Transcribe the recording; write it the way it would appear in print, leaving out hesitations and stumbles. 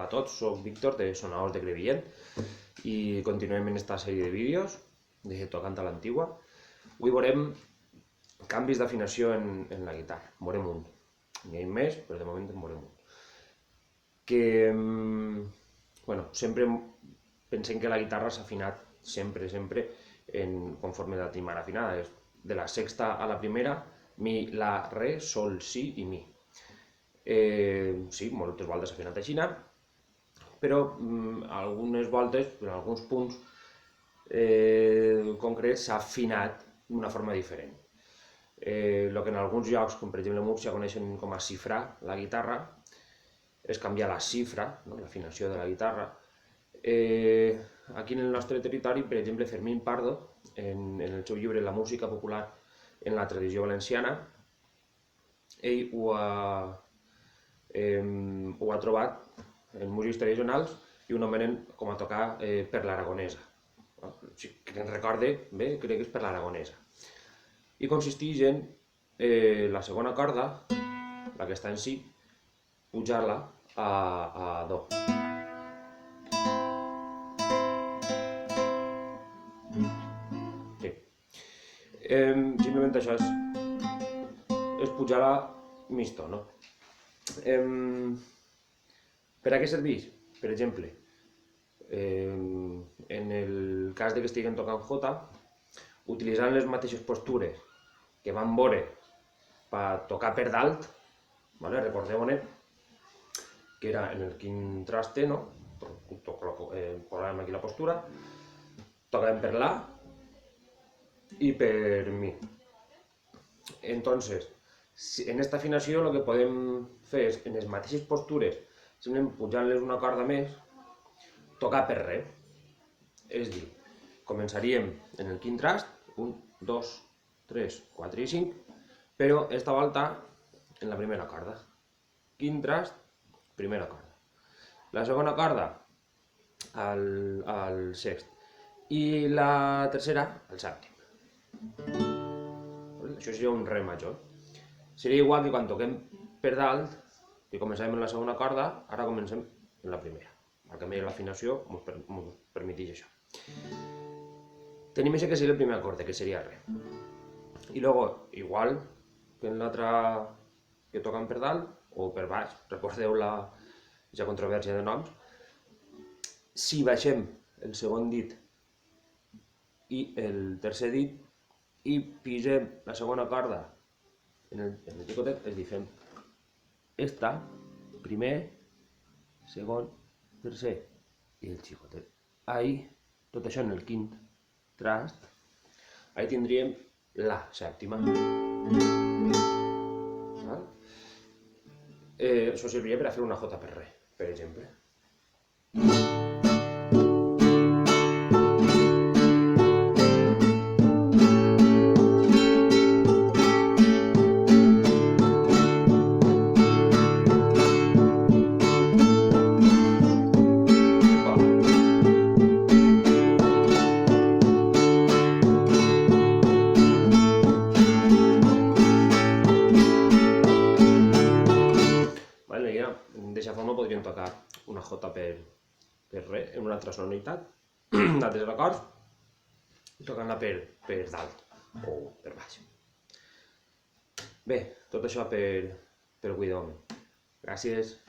Hola a tots, soc Víctor de Sonaos de Crevillent i continuem en esta sèrie de vídeos de Tocant a l'Antigua. Avui veurem canvis d'afinació en la guitarra. Veurem un. N'hi ha més, però de moment en veurem un. Bueno, sempre pensem que la guitarra s'ha afinat sempre, conforme la tenim ara afinada. És de la sexta a la primera, mi, la, re, sol, si i mi. Sí, moltes voltes s'ha afinat així, però algunes voltes, en alguns punts concrets, s'ha afinat d'una forma diferent. El que en alguns llocs, com per exemple a Múrcia, coneixen com a xifrar la guitarra, és canviar la xifra, l'afinació de la guitarra. Aquí en el nostre territori, per exemple, Fermín Pardo, en el seu llibre La música popular en la tradició valenciana, ell ho ha trobat en músics tradicionals i ho anomenen com a tocar per l'aragonesa. Que ens recorde bé, crec que és per l'aragonesa. I consisteix en la segona corda, la que està en si, pujar-la a do. Sí. Simplement això és pujar-la mig to, no? Per a què serveix? Per exemple, en el cas que estiguem tocant jota, utilitzant les mateixes postures que vam veure per tocar per dalt, recordeu-ne que era en el quint traste, posàvem aquí la postura, tocàvem per la i per mi. Entonces, en esta afinació el que podem fer és, en les mateixes postures, simplement pujant-les una corda més, tocar per re. És dir, començaríem en el quint trast, 1, 2, 3, 4 i 5, però esta volta en la primera corda. Quint trast, primera corda. La segona corda al sext i la tercera al sèptim. Això seria un re major. Seria igual que quan toquem per dalt, que començàvem en la segona corda, ara comencem en la primera. El canvi de l'afinació ens permeteix això. Tenim això que seria el primer acorde, que seria re. I luego, igual que en l'altra que toquen per dalt o per baix, recordeu la controvèrsia de noms, si baixem el segon dit i el tercer dit i pisem la segona corda en el xicotet, és dir, fem esta, primer, segon, tercer i el xicotet. Ahí, tot això en el quint trast, ahí tindríem la sèptima. Això serviria per a fer una jota per re, per exemple. D'aquesta forma podríem tocar una jota per re en una altra sonoritat, d'altres acords, i tocant-la per dalt o per baix. Bé, tot això per avui de moment. Gràcies.